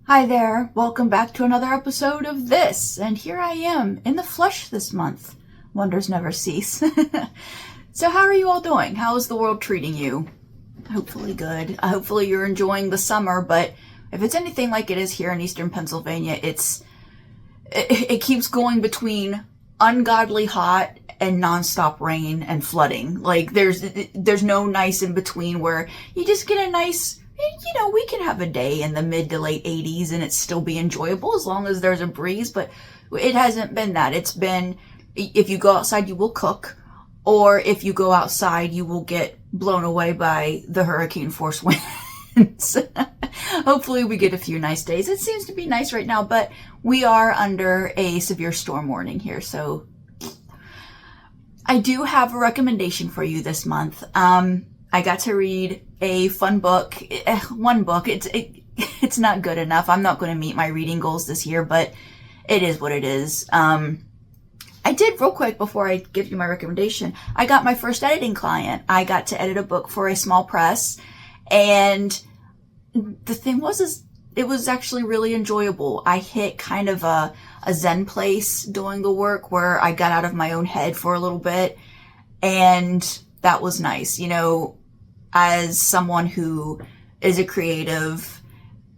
Hi there, welcome back to another episode of this, and here I am, in the flesh this month. Wonders never cease. So how are you all doing? How is the world treating you? Hopefully good. Hopefully you're enjoying the summer, but if it's anything like it is here in eastern Pennsylvania, it keeps going between ungodly hot and nonstop rain and flooding. Like, there's no nice in between where you just get a nice, we can have a day in the mid to late 80s and it still be enjoyable as long as there's a breeze, but it hasn't been that. It's been, if you go outside, you will cook, or if you go outside, you will get blown away by the hurricane force winds. Hopefully we get a few nice days. It seems to be nice right now, but we are under a severe storm warning here, so I do have a recommendation for you this month. I got to read a fun book, one book. It's not good enough. I'm not going to meet my reading goals this year, but it is what it is. I did, real quick before I give you my recommendation, I got my first editing client. I got to edit a book for a small press, and the thing was, it was actually really enjoyable. I hit kind of a zen place doing the work where I got out of my own head for a little bit, and that was nice. As someone who is a creative,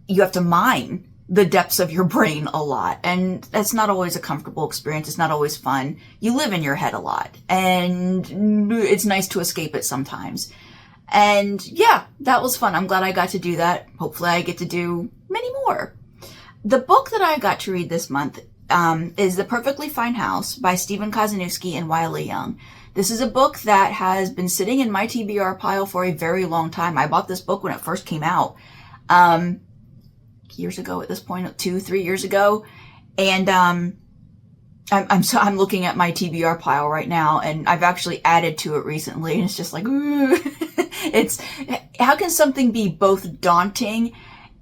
you have to mine the depths of your brain a lot, and that's not always a comfortable experience. It's not always fun. You live in your head a lot, and it's nice to escape it sometimes. And yeah, that was fun. I'm glad I got to do that. Hopefully I get to do many more. The book that I got to read this month is The Perfectly Fine House by Kozeniewski and Wile. This is a book that has been sitting in my TBR pile for a very long time. I bought this book when it first came out, years ago at this point, 2-3 years ago. And I'm looking at my TBR pile right now, and I've actually added to it recently, and it's just like, ooh. How can something be both daunting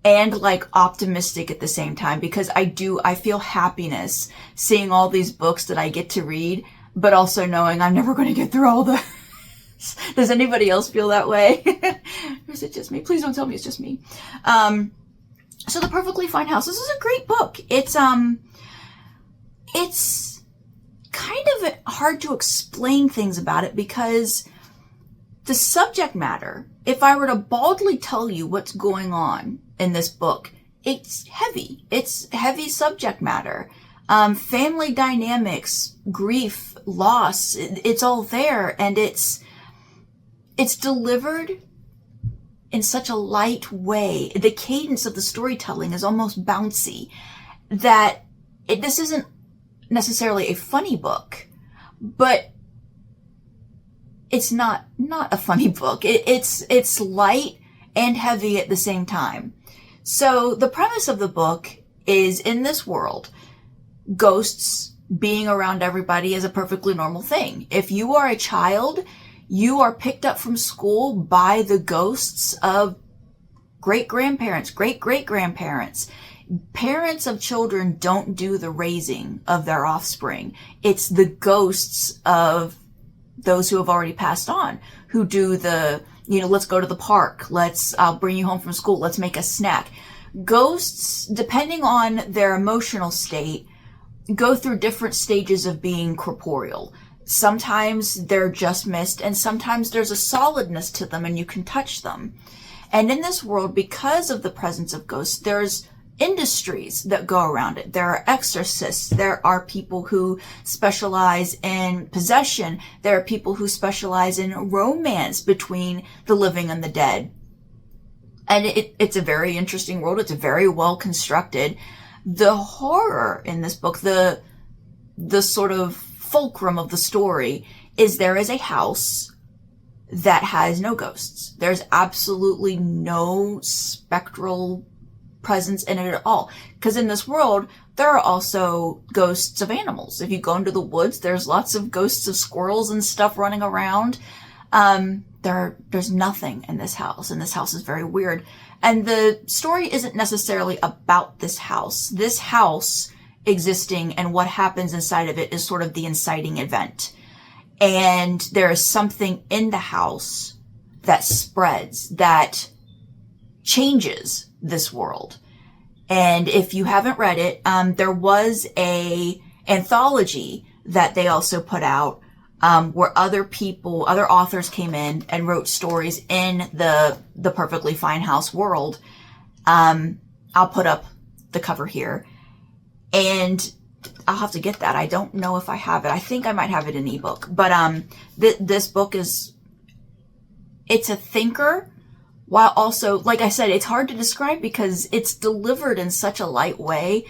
and like optimistic at the same time? Because I feel happiness seeing all these books that I get to read, but also knowing I'm never going to get through all the. Does anybody else feel that way? Or is it just me? Please don't tell me it's just me. So The Perfectly Fine House. This is a great book. It's kind of hard to explain things about it because the subject matter, if I were to baldly tell you what's going on in this book, it's heavy. It's heavy subject matter. Family dynamics, grief, loss, it's all there, and it's delivered in such a light way. The cadence of the storytelling is almost bouncy, that this isn't necessarily a funny book, but it's not a funny book. It's light and heavy at the same time. So the premise of the book is, in this world, ghosts being around everybody is a perfectly normal thing. If you are a child, you are picked up from school by the ghosts of great-grandparents, great-great-grandparents. Parents of children don't do the raising of their offspring. It's the ghosts of those who have already passed on who do the, let's go to the park. I'll bring you home from school. Let's make a snack. Ghosts, depending on their emotional state, go through different stages of being corporeal. Sometimes they're just mist, and sometimes there's a solidness to them and you can touch them. And in this world, because of the presence of ghosts, there's industries that go around it. There are exorcists. There are people who specialize in possession. There are people who specialize in romance between the living and the dead. And it's a very interesting world. It's very well constructed. The horror in this book, the sort of fulcrum of the story, is there is a house that has no ghosts. There's absolutely no spectral presence in it at all. Because in this world, there are also ghosts of animals. If you go into the woods, there's lots of ghosts of squirrels and stuff running around. There's nothing in this house, and this house is very weird. And the story isn't necessarily about this house. This house existing and what happens inside of it is sort of the inciting event. And there is something in the house that spreads, that changes this world. And if you haven't read it, there was a anthology that they also put out, where other authors came in and wrote stories in the Perfectly Fine House world. I'll put up the cover here, and I'll have to get that. I don't know if I have it. I think I might have it in ebook, but this book it's a thinker, while also, like I said, it's hard to describe because it's delivered in such a light way,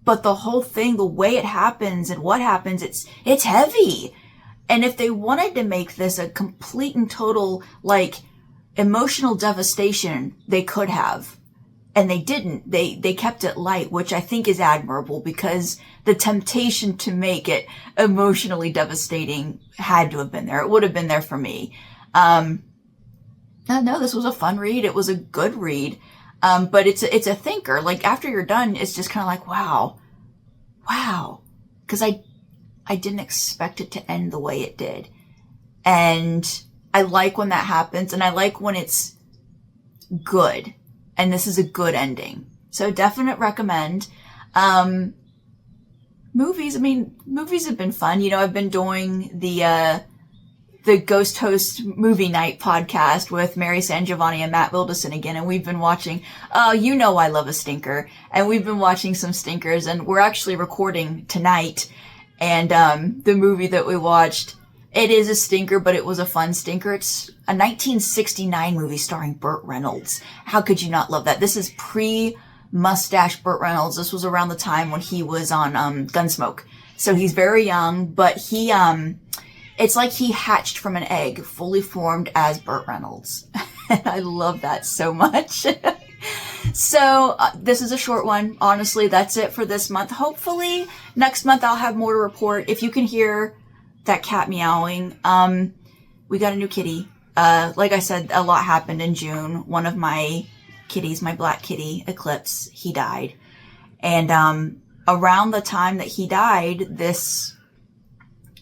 but the whole thing, the way it happens and what happens, it's heavy. And if they wanted to make this a complete and total, like, emotional devastation, they could have. And they didn't. They kept it light, which I think is admirable, because the temptation to make it emotionally devastating had to have been there. It would have been there for me. No, this was a fun read. It was a good read. But it's a thinker. Like, after you're done, it's just kind of like, wow. Because I didn't expect it to end the way it did. And I like when that happens, and I like when it's good. And this is a good ending. So definite recommend. Movies, movies have been fun. You know, I've been doing the Ghost Host Movie Night podcast with Mary San Giovanni and Matt Wilderson again, and we've been watching, you know I love a stinker, and we've been watching some stinkers, and we're actually recording tonight, and the movie that we watched, it is a stinker, but it was a fun stinker. It's a 1969 movie starring Burt Reynolds. How could you not love that? This is pre-mustache Burt Reynolds. This was around the time when he was on Gunsmoke. So he's very young, but he it's like he hatched from an egg, fully formed as Burt Reynolds. And I love that so much. So this is a short one. Honestly, that's it for this month. Hopefully next month I'll have more to report. If you can hear that cat meowing, we got a new kitty. Like I said, a lot happened in June. One of my kitties, my black kitty, Eclipse, he died. And around the time that he died, this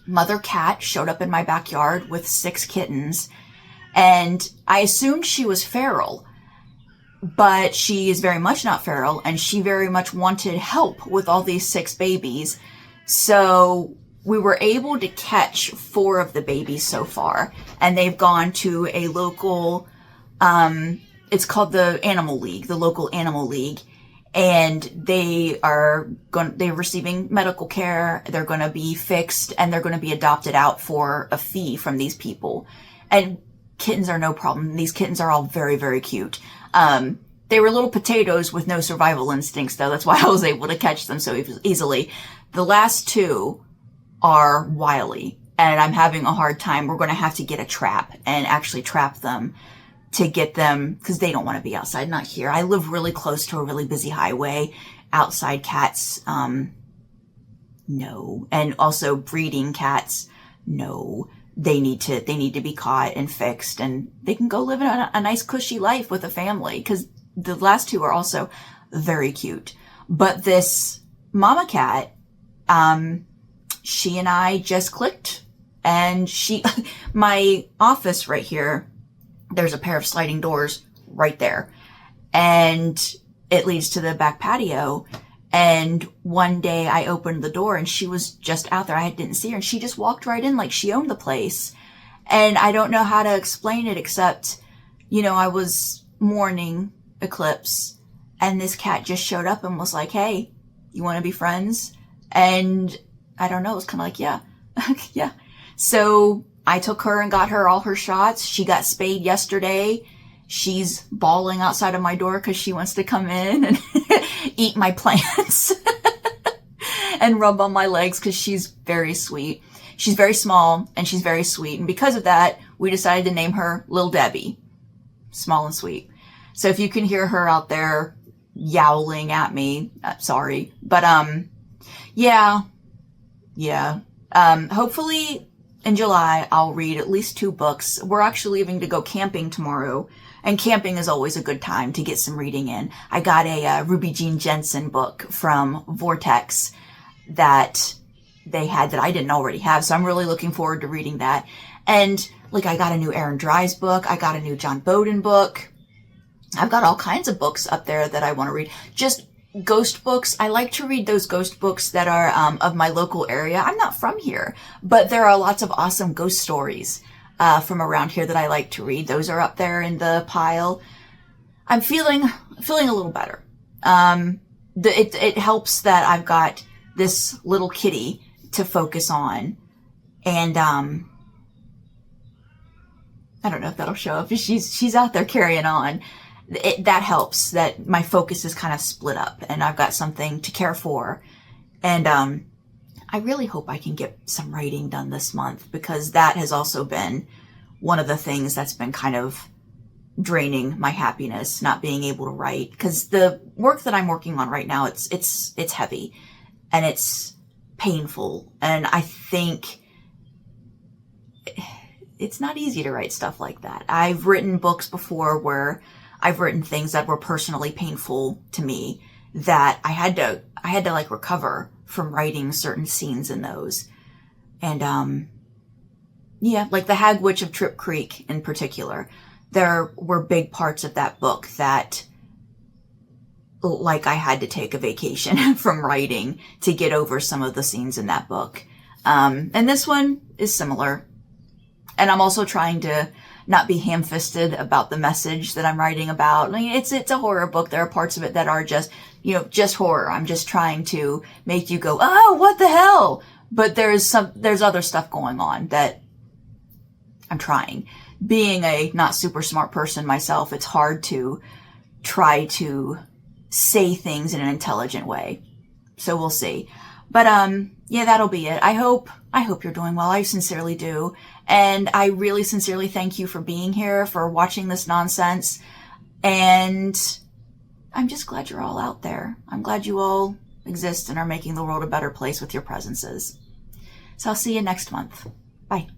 mother cat showed up in my backyard with 6 kittens, and I assumed she was feral, but she is very much not feral, and she very much wanted help with all these 6 babies. So we were able to catch 4 of the babies so far, and they've gone to a local, it's called the Animal League, the local Animal League. And they're receiving medical care, they're going to be fixed, and they're going to be adopted out for a fee from these people. And kittens are no problem. These kittens are all very, very cute. They were little potatoes with no survival instincts, though. That's why I was able to catch them so easily. The last 2 are wily, and I'm having a hard time. We're going to have to get a trap and actually trap them to get them, because they don't want to be outside, not here. I live really close to a really busy highway. Outside cats, no. And also breeding cats, no. They need to be caught and fixed, and they can go live in a nice cushy life with a family, because the last 2 are also very cute. But this mama cat, she and I just clicked, and my office right here, there's a pair of sliding doors right there, and it leads to the back patio. And one day I opened the door and she was just out there. I didn't see her, and she just walked right in like she owned the place. And I don't know how to explain it, except, you know, I was mourning Eclipse, and this cat just showed up and was like, hey, you want to be friends? And I don't know, it was kind of like, yeah, yeah. So I took her and got her all her shots. She got spayed yesterday. She's bawling outside of my door because she wants to come in and eat my plants and rub on my legs because she's very sweet. She's very small and she's very sweet. And because of that, we decided to name her Lil Debbie. Small and sweet. So if you can hear her out there yowling at me, sorry. But, yeah. Hopefully in July, I'll read at least 2 books. We're actually leaving to go camping tomorrow, and camping is always a good time to get some reading in. I got a Ruby Jean Jensen book from Vortex that they had that I didn't already have, so I'm really looking forward to reading that. And, like, I got a new Aaron Dries book. I got a new John Bowden book. I've got all kinds of books up there that I want to read. Just ghost books. I like to read those ghost books that are of my local area. I'm not from here, but there are lots of awesome ghost stories from around here that I like to read. Those are up there in the pile. I'm feeling a little better. It helps that I've got this little kitty to focus on, and I don't know if that'll show up. She's out there carrying on. That helps that my focus is kind of split up, and I've got something to care for. And I really hope I can get some writing done this month, because that has also been one of the things that's been kind of draining my happiness, not being able to write. Because the work that I'm working on right now, it's heavy and it's painful, and I think it's not easy to write stuff like that. I've written books before where I've written things that were personally painful to me that I had to like recover from writing certain scenes in those. And yeah, like the Hag Witch of Trip Creek in particular, there were big parts of that book that, like, I had to take a vacation from writing to get over some of the scenes in that book. And this one is similar. And I'm also trying to not be ham-fisted about the message that I'm writing about. I mean, it's a horror book. There are parts of it that are just, just horror. I'm just trying to make you go, oh, what the hell? But there's other stuff going on that I'm trying. Being a not super smart person myself, it's hard to try to say things in an intelligent way. So we'll see. But yeah, that'll be it. I hope you're doing well. I sincerely do. And I really sincerely thank you for being here, for watching this nonsense. And I'm just glad you're all out there. I'm glad you all exist and are making the world a better place with your presences. So I'll see you next month. Bye.